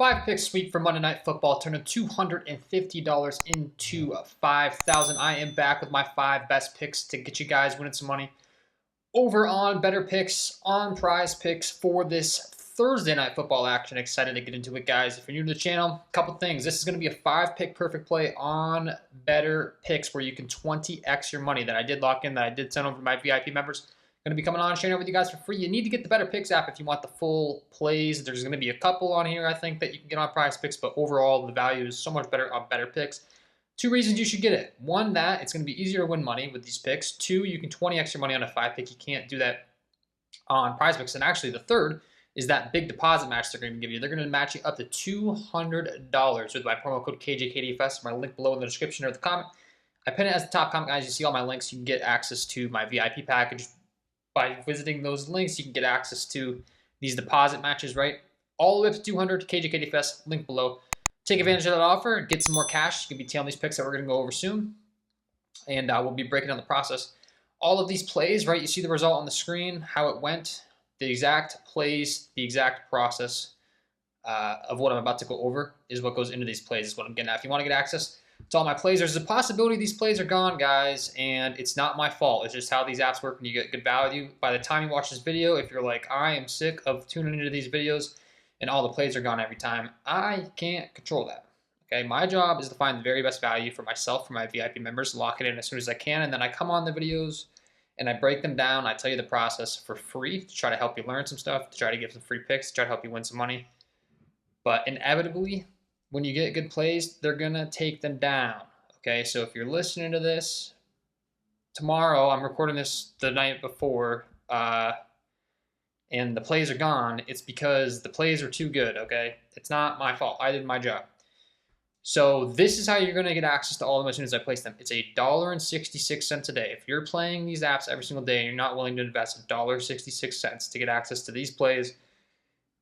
5 pick sweep for Monday Night Football, turning $250 into 5,000. I am back with my 5 best picks to get you guys winning some money over on Betr on Prizepicks for this Thursday Night Football action. Excited to get into it, guys. If you're new to the channel, a couple things. This is going to be a 5 pick perfect play on Betr where you can 20x your money that I did lock in, that I did send over to my VIP members. Going to be coming on and sharing it with you guys for free. You need to get the Betr app if you want the full plays. There's going to be a couple on here, I think, that you can get on Prizepicks, but overall, the value is so much better on Betr. 2 reasons you should get it. 1, that it's going to be easier to win money with these picks. 2, you can 20x your money on a 5 pick. You can't do that on Prizepicks. And actually, the third is that big deposit match they're going to give you. They're going to match you up to $200 with my promo code KJKDFS. My link below in the description or the comment. I pin it as the top comment, guys. You see all my links. You can get access to my VIP package. By visiting those links, you can get access to these deposit matches, right? All the way up to 200, KJKDFS, link below. Take advantage of that offer, get some more cash. You can be tailing these picks that we're going to go over soon. And we'll be breaking down the process. All of these plays, right? You see the result on the screen, how it went, the exact plays, the exact process of what I'm about to go over is what goes into these plays, is what I'm getting at. If you want to get access to all my plays, there's a possibility these plays are gone, guys, and it's not my fault. It's just how these apps work when you get good value. By the time you watch this video, if you're like, I am sick of tuning into these videos and all the plays are gone every time, I can't control that. Okay, my job is to find the very best value for myself, for my VIP members, lock it in as soon as I can, and then I come on the videos and I break them down. I tell you the process for free to try to help you learn some stuff, to try to give some free picks, to try to help you win some money. But inevitably, when you get good plays, they're going to take them down. Okay, so if you're listening to this tomorrow, I'm recording this the night before, and the plays are gone, it's because the plays are too good, okay? It's not my fault. I did my job. So this is how you're going to get access to all of them as soon as I place them. It's $1.66 a day. If you're playing these apps every single day and you're not willing to invest $1.66 to get access to these plays,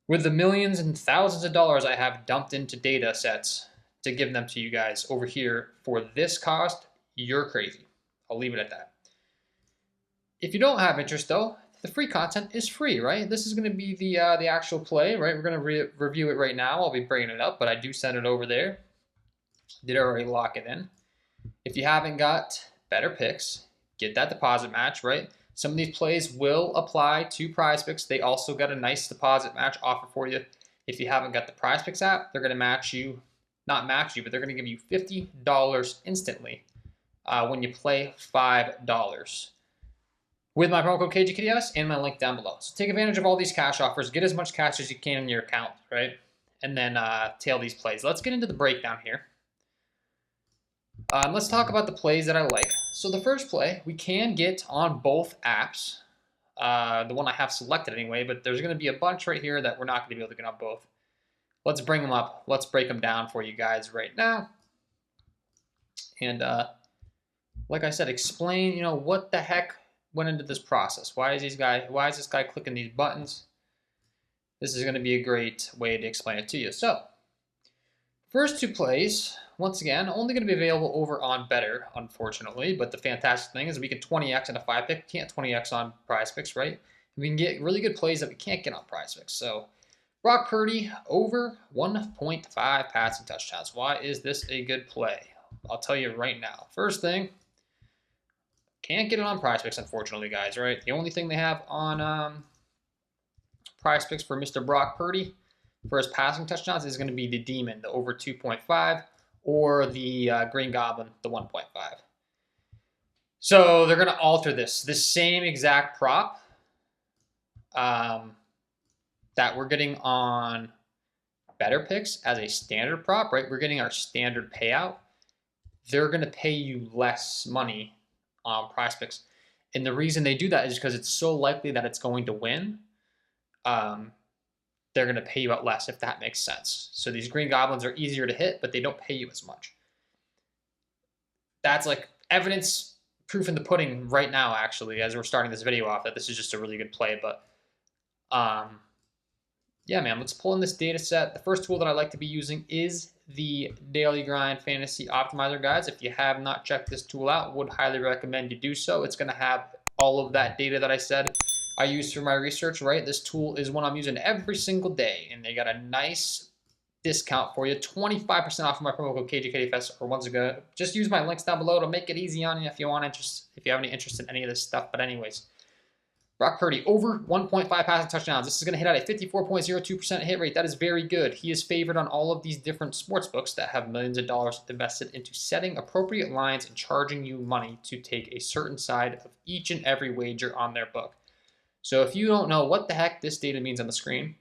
with the millions and thousands of dollars I have dumped into data sets to give them to you guys over here for this cost, you're crazy. I'll leave it at that. If you don't have interest, though, the free content is free, right? This is going to be the actual play, right? We're going to review it right now. I'll be bringing it up, but I do send it over there. Did already lock it in. If you haven't got Betr, get that deposit match, right? Some of these plays will apply to Prizepicks. They also got a nice deposit match offer for you. If you haven't got the Prizepicks app, they're going to match you, not match you, but they're going to give you $50 instantly when you play $5 with my promo code KJKDFS and my link down below. So take advantage of all these cash offers. Get as much cash as you can in your account, right? And then tail these plays. Let's get into the breakdown here. Let's talk about the plays that I like. So the first play we can get on both apps. The one I have selected anyway, but there's going to be a bunch right here that we're not going to be able to get on both. Let's bring them up. Let's break them down for you guys right now. And like I said, explain, what the heck went into this process. Why is this guy clicking these buttons? This is going to be a great way to explain it to you. So first 2 plays, once again, only going to be available over on Betr, unfortunately. But the fantastic thing is we can 20x in a 5 pick. Can't 20x on Prizepicks, right? We can get really good plays that we can't get on Prizepicks. So Brock Purdy over 1.5 passing touchdowns. Why is this a good play? I'll tell you right now. First thing, can't get it on Prizepicks, unfortunately, guys, right? The only thing they have on Prizepicks for Mr. Brock Purdy for his passing touchdowns is going to be the Demon, the over 2.5, or the Green Goblin, the 1.5. So they're going to alter this same exact prop that we're getting on Betr as a standard prop, right? We're getting our standard payout. They're going to pay you less money on Prizepicks. And the reason they do that is because it's so likely that it's going to win. They're going to pay you out less, if that makes sense. So these Green Goblins are easier to hit, but they don't pay you as much. That's like evidence, proof in the pudding right now, actually, as we're starting this video off, that this is just a really good play. But yeah, man, let's pull in this data set. The first tool that I like to be using is the Daily Grind Fantasy Optimizer, guys. If you have not checked this tool out, would highly recommend you do so. It's going to have all of that data that I said I use for my research, right? This tool is one I'm using every single day, and they got a nice discount for you. 25% off of my promo code KGKDFest, or once again, just use my links down below to make it easy on you if you if you have any interest in any of this stuff. But anyways, Brock Purdy over 1.5 passing touchdowns. This is going to hit at a 54.02% hit rate. That is very good. He is favored on all of these different sports books that have millions of dollars invested into setting appropriate lines and charging you money to take a certain side of each and every wager on their book. So if you don't know what the heck this data means on the screen,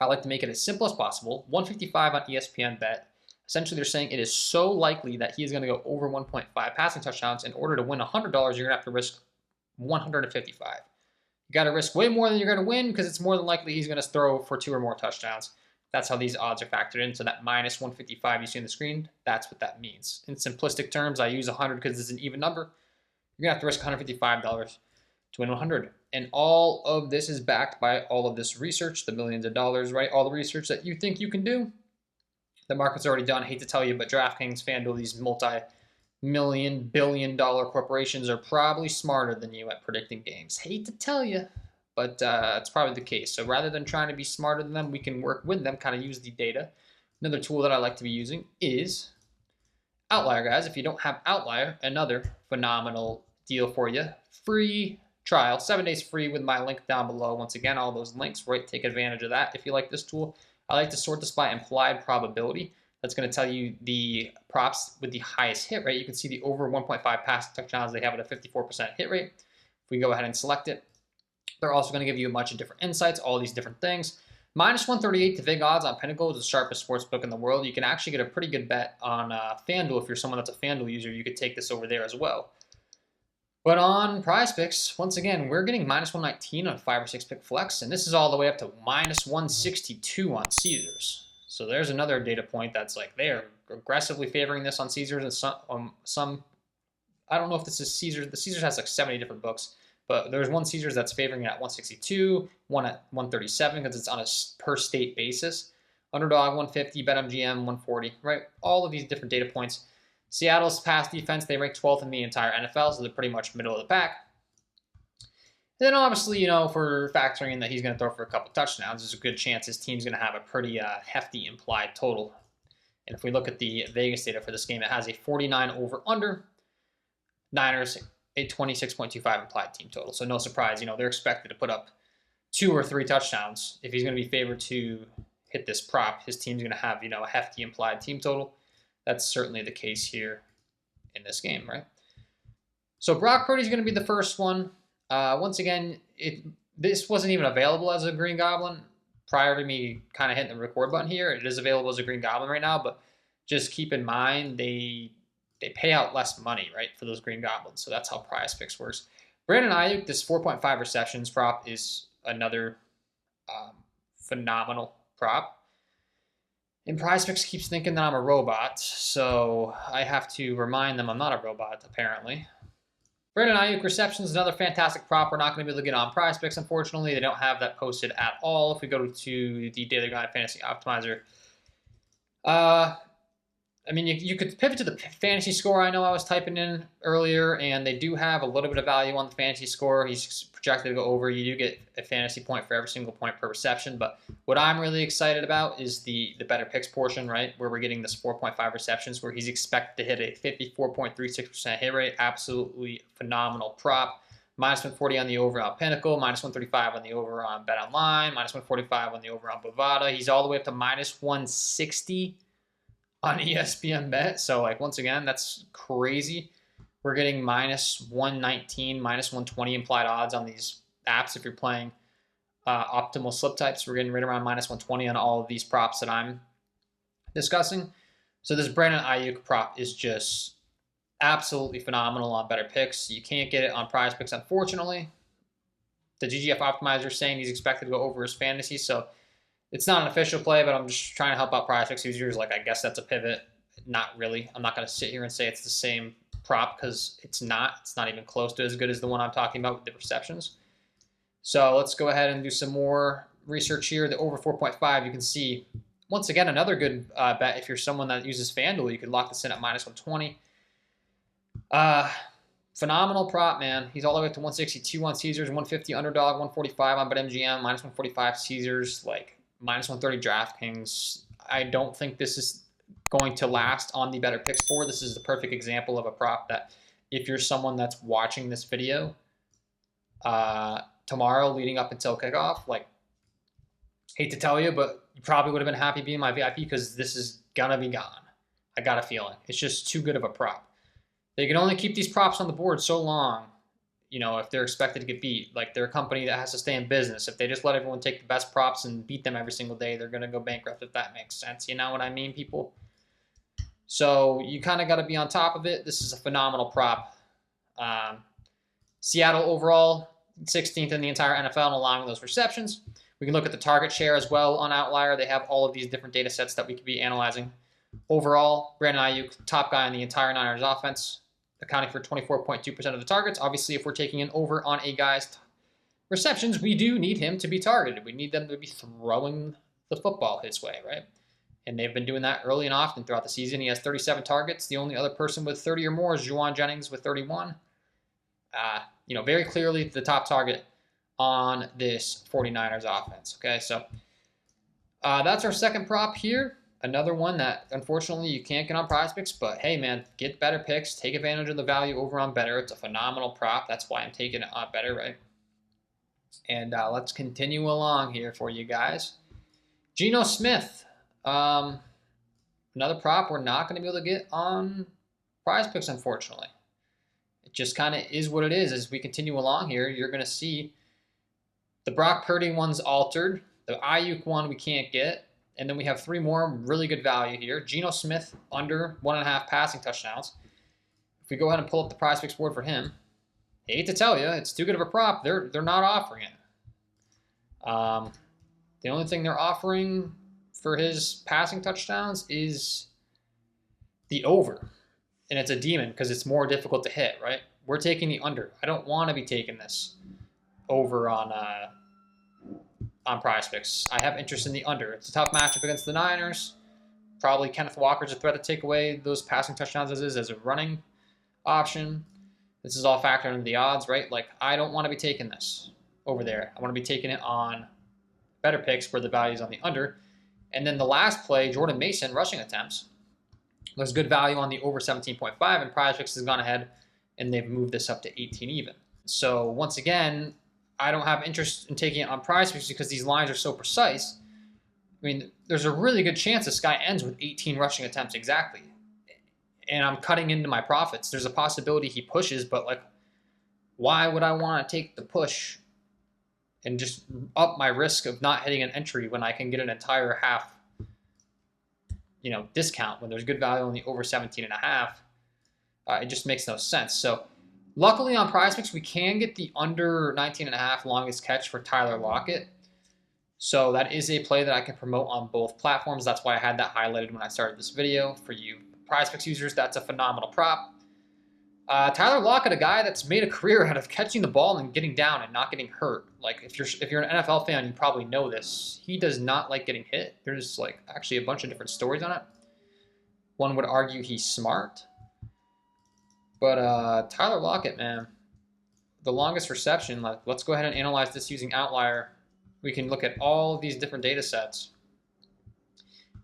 I like to make it as simple as possible. 155 on ESPN Bet. Essentially, they're saying it is so likely that he is going to go over 1.5 passing touchdowns. In order to win $100, you're going to have to risk 155. You got to risk way more than you're going to win because it's more than likely he's going to throw for 2 or more touchdowns. That's how these odds are factored in. So that minus 155 you see on the screen, that's what that means. In simplistic terms, I use 100 because it's an even number. You're going to have to risk $155 to win 100. And all of this is backed by all of this research, the millions of dollars, right? All the research that you think you can do. The market's already done. I hate to tell you, but DraftKings, FanDuel, these multi-million, billion-dollar corporations are probably smarter than you at predicting games. Hate to tell you, but it's probably the case. So rather than trying to be smarter than them, we can work with them, kind of use the data. Another tool that I like to be using is Outlier, guys. If you don't have Outlier, another phenomenal deal for you. Free trial, 7 days free with my link down below. Once again, all those links, right? Take advantage of that if you like this tool. I like to sort this by implied probability. That's going to tell you the props with the highest hit rate. You can see the over 1.5 pass touchdowns. They have it at a 54% hit rate. If we go ahead and select it, they're also going to give you a bunch of different insights, all these different things. Minus 138 to vig odds on Pinnacle is the sharpest sports book in the world. You can actually get a pretty good bet on FanDuel. If you're someone that's a FanDuel user, you could take this over there as well. But on Prizepicks, once again, we're getting minus 119 on 5 or 6 pick flex, and this is all the way up to minus 162 on Caesars. So there's another data point that's like they're aggressively favoring this on Caesars, and some I don't know if this is Caesars. The Caesars has like 70 different books, but there's one Caesars that's favoring it at 162, one at 137 because it's on a per state basis. Underdog 150, BetMGM 140, right? All of these different data points. Seattle's pass defense, they rank 12th in the entire NFL, so they're pretty much middle of the pack. Then obviously, you know, for factoring in that he's going to throw for a couple touchdowns, there's a good chance his team's going to have a pretty hefty implied total. And if we look at the Vegas data for this game, it has a 49 over-under. Niners, a 26.25 implied team total. So no surprise, you know, they're expected to put up 2 or 3 touchdowns. If he's going to be favored to hit this prop, his team's going to have, you know, a hefty implied team total. That's certainly the case here in this game, right? So Brock Purdy's going to be the first one. Once again, this wasn't even available as a Green Goblin prior to me kind of hitting the record button here. It is available as a Green Goblin right now, but just keep in mind they pay out less money, right, for those Green Goblins. So that's how Prizepicks works. Brandon Ayuk, this 4.5 receptions prop is another phenomenal prop. And Prizepicks keeps thinking that I'm a robot, so I have to remind them I'm not a robot, apparently. Brandon Ayuk receptions, another fantastic prop. We're not going to be able to get on Prizepicks, unfortunately. They don't have that posted at all. If we go to the Daily Guide Fantasy Optimizer, I mean, you could pivot to the fantasy score. I know I was typing in earlier, and they do have a little bit of value on the fantasy score. He's projected to go over. You do get a fantasy point for every single point per reception. But what I'm really excited about is the Betr picks portion, right, where we're getting this 4.5 receptions, where he's expected to hit a 54.36% hit rate. Absolutely phenomenal prop. Minus 140 on the over on Pinnacle, minus 135 on the over on BetOnline, minus 145 on the over on Bovada. He's all the way up to minus 160 on ESPN Bet. So, like, once again, that's crazy. We're getting minus 119, minus 120 implied odds on these apps. If you're playing optimal slip types, we're getting right around minus 120 on all of these props that I'm discussing. So this Brandon Ayuk prop is just absolutely phenomenal on Betr Picks. You can't get it on Prizepicks, unfortunately. The GGF optimizer is saying he's expected to go over his fantasy, so it's not an official play, but I'm just trying to help out Prizepicks users. Like, I guess that's a pivot. Not really. I'm not going to sit here and say it's the same prop because it's not. It's not even close to as good as the one I'm talking about with the receptions. So let's go ahead and do some more research here. The over 4.5, you can see, once again, another good bet. If you're someone that uses FanDuel, you could lock this in at minus 120. Phenomenal prop, man. He's all the way up to 162 on Caesars, 150 underdog, 145 on BetMGM, minus 145 Caesars, like minus 130 DraftKings. I don't think this is going to last on the Betr Picks board. This is the perfect example of a prop that if you're someone that's watching this video tomorrow leading up until kickoff, like, hate to tell you, but you probably would have been happy being my VIP because this is gonna be gone. I got a feeling. It's just too good of a prop. They can only keep these props on the board so long, you know, if they're expected to get beat. Like, they're a company that has to stay in business. If they just let everyone take the best props and beat them every single day, they're going to go bankrupt, if that makes sense. You know what I mean, people? So you kind of got to be on top of it. This is a phenomenal prop. Seattle overall, 16th in the entire NFL in allowing those receptions. We can look at the target share as well on Outlier. They have all of these different data sets that we could be analyzing. Overall, Brandon Ayuk, top guy in the entire Niners offense, accounting for 24.2% of the targets. Obviously, if we're taking an over on a guy's receptions, we do need him to be targeted. We need them to be throwing the football his way, right? And they've been doing that early and often throughout the season. He has 37 targets. The only other person with 30 or more is Juwan Jennings with 31. You know, very clearly the top target on this 49ers offense. Okay, so that's our second prop here. Another one that, unfortunately, you can't get on Prizepicks, but hey, man, get Betr picks. Take advantage of the value over on Betr. It's a phenomenal prop. That's why I'm taking it on Betr, right? And let's continue along here for you guys. Geno Smith. Another prop we're not going to be able to get on Prizepicks, unfortunately. It just kind of is what it is. As we continue along here, you're going to see the Brock Purdy one's altered. The Ayuk one we can't get. And then we have three more really good value here. Geno Smith under 1.5 passing touchdowns. If we go ahead and pull up the Prizepicks board for him, I hate to tell you, it's too good of a prop. They're not offering it. The only thing they're offering for his passing touchdowns is the over. And it's a demon because it's more difficult to hit, right? We're taking the under. I don't want to be taking this over on Prizepicks. I have interest in the under. It's a tough matchup against the Niners. Probably Kenneth Walker's a threat to take away those passing touchdowns as a running option. This is all factored into the odds, right? Like, I don't want to be taking this over there. I want to be taking it on Betr Picks where the value is on the under. And then the last play, Jordan Mason, rushing attempts. There's good value on the over 17.5, and Prizepicks has gone ahead and they've moved this up to 18 even. So once again, I don't have interest in taking it on Prizepicks because these lines are so precise. I mean, there's a really good chance this guy ends with 18 rushing attempts exactly. And I'm cutting into my profits. There's a possibility he pushes, but, like, why would I want to take the push and just up my risk of not hitting an entry when I can get an entire half, you know, discount when there's good value on the over 17.5? It just makes no sense. So luckily on Prizepicks, we can get the under 19.5 longest catch for Tyler Lockett. So that is a play that I can promote on both platforms. That's why I had that highlighted when I started this video. For you Prizepicks users, that's a phenomenal prop. Tyler Lockett, a guy that's made a career out of catching the ball and getting down and not getting hurt. Like, if you're an NFL fan, you probably know this. He does not like getting hit. There's, like, actually a bunch of different stories on it. One would argue he's smart. But Tyler Lockett, man, the longest reception. Like, let's go ahead and analyze this using Outlier. We can look at all of these different data sets.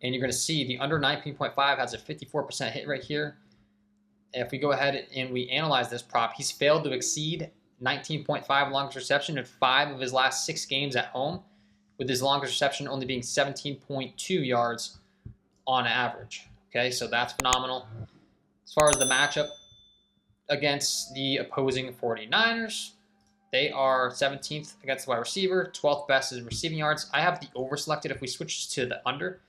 And you're going to see the under 19.5 has a 54% hit rate here. If we go ahead and we analyze this prop, he's failed to exceed 19.5 longest reception in 5 of his last 6 games at home, with his longest reception only being 17.2 yards on average. Okay, so that's phenomenal. As far as the matchup against the opposing 49ers, they are 17th against the wide receiver, 12th best in receiving yards. I have the over selected. If we switch to the under,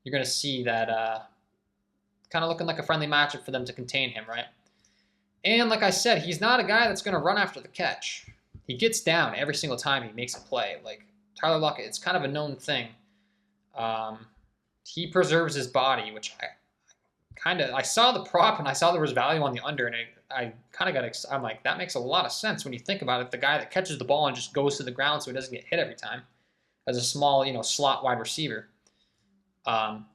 you're going to see that kind of looking like a friendly matchup for them to contain him, right? And like I said, he's not a guy that's going to run after the catch. He gets down every single time he makes a play. Like Tyler Lockett, it's kind of a known thing. He preserves his body, which I saw the prop and I saw there was value on the under, and I kind of I'm like, that makes a lot of sense when you think about it. The guy that catches the ball and just goes to the ground so he doesn't get hit every time, as a small, slot wide receiver.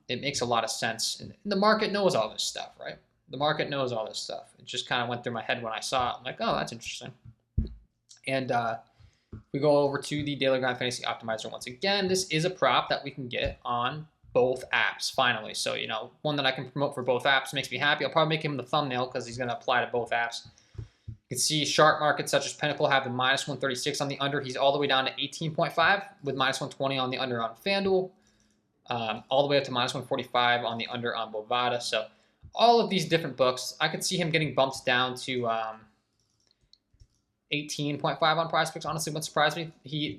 It makes a lot of sense. And the market knows all this stuff, right? The market knows all this stuff. It just kind of went through my head when I saw it. I'm like, oh, that's interesting. And we go over to the Daily Grind Fantasy Optimizer once again. This is a prop that we can get on both apps finally. So, you know, one that I can promote for both apps makes me happy. I'll probably make him the thumbnail because he's going to apply to both apps. You can see sharp markets such as Pinnacle have the minus 136 on the under. He's all the way down to 18.5 with minus 120 on the under on FanDuel. All the way up to minus 145 on the under on Bovada. So all of these different books, I could see him getting bumped down to 18.5 on Prizepicks. Honestly, wouldn't surprise me.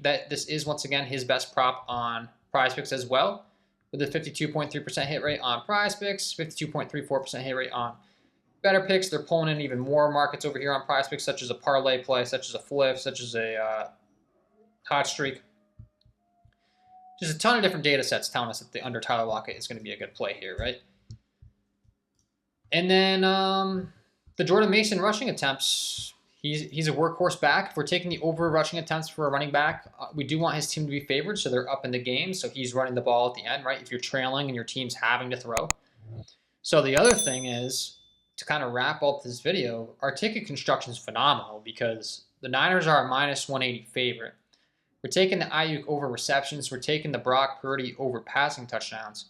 This is once again his best prop on Prizepicks as well, with a 52.3% hit rate on Prizepicks, 52.34% hit rate on Betr Picks. They're pulling in even more markets over here on Prizepicks, such as a parlay play, such as a flip, such as a hot streak. There's a ton of different data sets telling us that the under Tyler Lockett is going to be a good play here, right? And then the Jordan Mason rushing attempts, he's a workhorse back. If we're taking the over rushing attempts for a running back, we do want his team to be favored, so they're up in the game. So he's running the ball at the end, right? If you're trailing and your team's having to throw. So the other thing is, to kind of wrap up this video, our ticket construction is phenomenal because the Niners are a minus 180 favorite. We're taking the Ayuk over receptions. We're taking the Brock Purdy over passing touchdowns.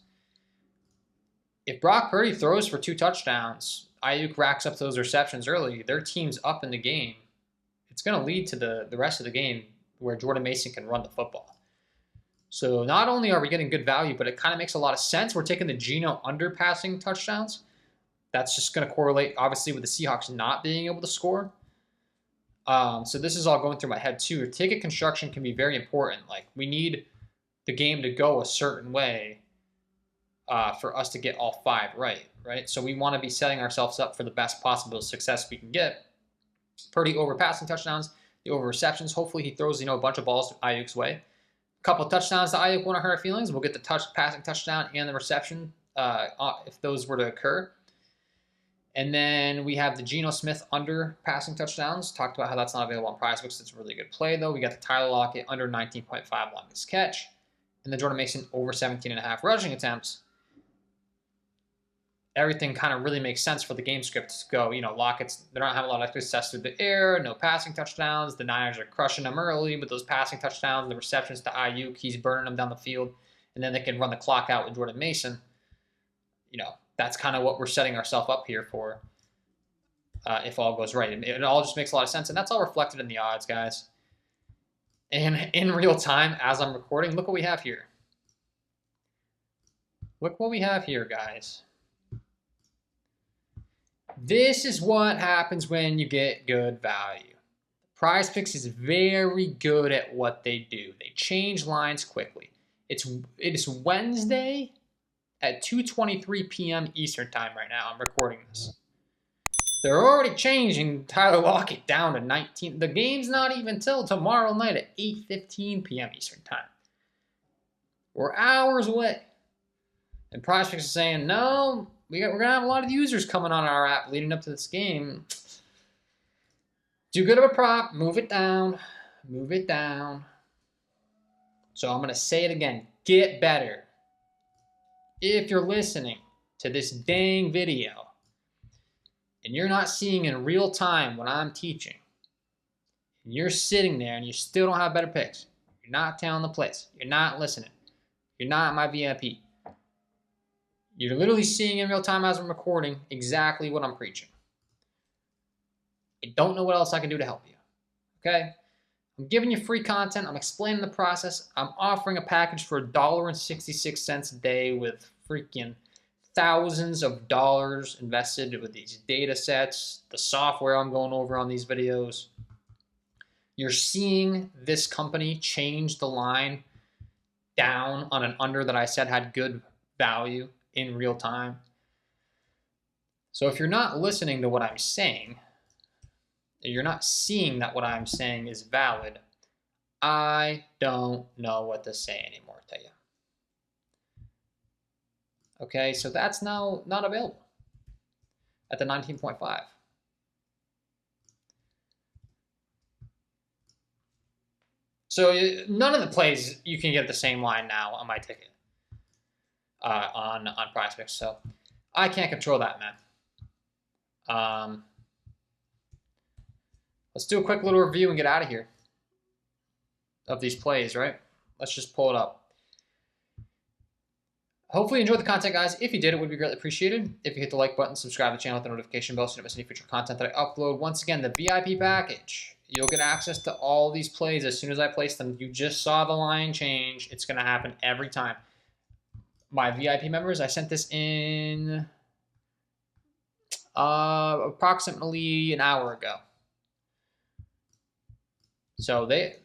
If Brock Purdy throws for 2 touchdowns, Ayuk racks up those receptions early, their team's up in the game. It's going to lead to the rest of the game where Jordan Mason can run the football. So not only are we getting good value, but it kind of makes a lot of sense. We're taking the Geno under passing touchdowns. That's just going to correlate, obviously, with the Seahawks not being able to score. So this is all going through my head too. Ticket construction can be very important. Like, we need the game to go a certain way for us to get all 5 right? So we want to be setting ourselves up for the best possible success we can get. Purdy over passing touchdowns, the over receptions. Hopefully he throws, a bunch of balls Ayuk's way. A couple of touchdowns to Ayuk won't hurt our feelings. We'll get the passing touchdown and the reception if those were to occur. And then we have the Geno Smith under passing touchdowns. Talked about how that's not available on Prizepicks. It's a really good play, though. We got the Tyler Lockett under 19.5 longest catch. And the Jordan Mason over 17.5 rushing attempts. Everything kind of really makes sense for the game script to go. Lockett's, they don't have a lot of success through the air, no passing touchdowns. The Niners are crushing them early with those passing touchdowns, the receptions to Ayuk. He's burning them down the field. And then they can run the clock out with Jordan Mason. That's kind of what we're setting ourselves up here for if all goes right. It all just makes a lot of sense, and that's all reflected in the odds, guys. And in real time, as I'm recording, look what we have here. Look what we have here, guys. This is what happens when you get good value. Prizepicks is very good at what they do. They change lines quickly. It is Wednesday at 2:23 p.m. Eastern time right now. I'm recording this. They're already changing Tyler Lockett down to 19. The game's not even till tomorrow night at 8:15 p.m. Eastern time. We're hours away. And Prizepicks is saying, no, we're going to have a lot of users coming on our app leading up to this game. Too good of a prop. Move it down. Move it down. So I'm going to say it again. Get better. If you're listening to this dang video and you're not seeing in real time what I'm teaching, and you're sitting there and you still don't have better picks, you're not telling the place, you're not listening, you're not my VIP, you're literally seeing in real time as I'm recording exactly what I'm preaching. I don't know what else I can do to help you, okay? I'm giving you free content. I'm explaining the process. I'm offering a package for $1.66 a day with freaking thousands of dollars invested with these data sets, the software I'm going over on these videos. You're seeing this company change the line down on an under that I said had good value in real time. So if you're not listening to what I'm saying, you're not seeing that what I'm saying is valid, I don't know what to say anymore to you. Okay, so that's now not available at the 19.5. So none of the plays you can get the same line now on my ticket on Prizepicks. So I can't control that, man. Let's do a quick little review and get out of here of these plays, right? Let's just pull it up. hopefully you enjoyed the content, guys. If you did, it would be greatly appreciated. If you hit the like button, subscribe to the channel, hit the notification bell so you don't miss any future content that I upload. Once again, the VIP package. You'll get access to all these plays as soon as I place them. You just saw the line change. It's going to happen every time. My VIP members, I sent this in approximately an hour ago. So they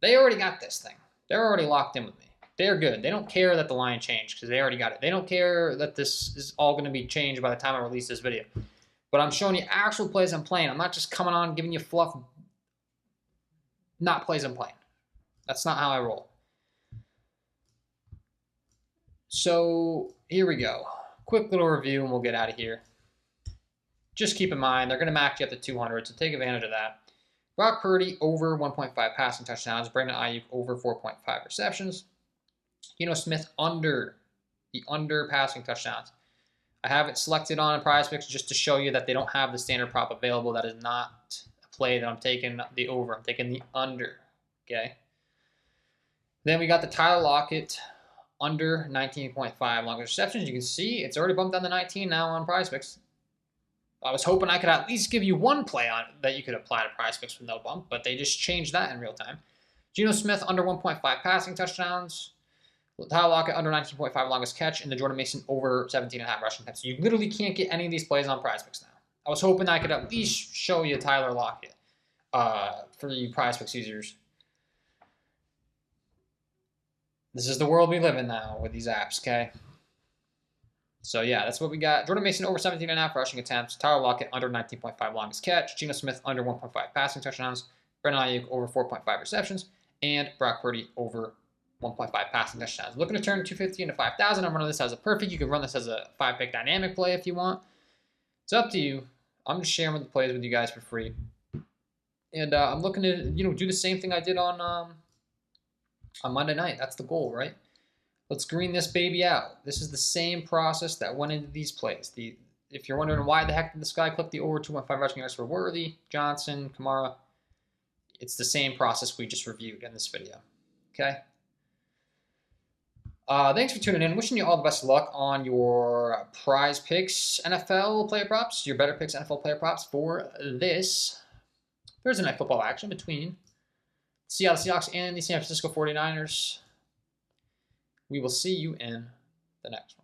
already got this thing. They're already locked in with me. They're good. They don't care that the line changed because they already got it. They don't care that this is all going to be changed by the time I release this video. But I'm showing you actual plays I'm playing. I'm not just coming on giving you fluff, not plays I'm playing. That's not how I roll. So here we go. Quick little review and we'll get out of here. Just keep in mind, they're going to max you up to 200, so take advantage of that. Brock Purdy over 1.5 passing touchdowns. Brandon Ayuk over 4.5 receptions. Geno Smith under passing touchdowns. I have it selected on Prizepicks just to show you that they don't have the standard prop available. That is not a play that I'm taking the over. I'm taking the under. Okay. Then we got the Tyler Lockett under 19.5 longest receptions. You can see it's already bumped down to 19 now on Prizepicks. I was hoping I could at least give you one play on that you could apply to Prizepicks with no bump, but they just changed that in real time. Geno Smith under 1.5 passing touchdowns. Tyler Lockett under 19.5 longest catch, and the Jordan Mason over 17.5 rushing attempts. So you literally can't get any of these plays on Prizepicks now. I was hoping I could at least show you Tyler Lockett for you Prizepicks users. This is the world we live in now with these apps, okay? So, yeah, that's what we got. Jordan Mason over 17.5 rushing attempts. Tyler Lockett under 19.5 longest catch. Geno Smith under 1.5 passing touchdowns. Brandon Ayuk over 4.5 receptions. And Brock Purdy over 1.5 passing touchdowns. Looking to turn 250 into 5,000. I'm running this as a perfect. You can run this as a 5-pick dynamic play if you want. It's up to you. I'm just sharing the plays with you guys for free. And I'm looking to, do the same thing I did on Monday night. That's the goal, right? Let's green this baby out. This is the same process that went into these plays. If you're wondering why the heck did this guy click the over 2.5 rushing yards for Worthy, Johnson, Kamara, it's the same process we just reviewed in this video. Okay? Thanks for tuning in. Wishing you all the best of luck on your Prizepicks NFL player props, your Betr Picks NFL player props for this Thursday night football action between Seattle Seahawks and the San Francisco 49ers. We will see you in the next one.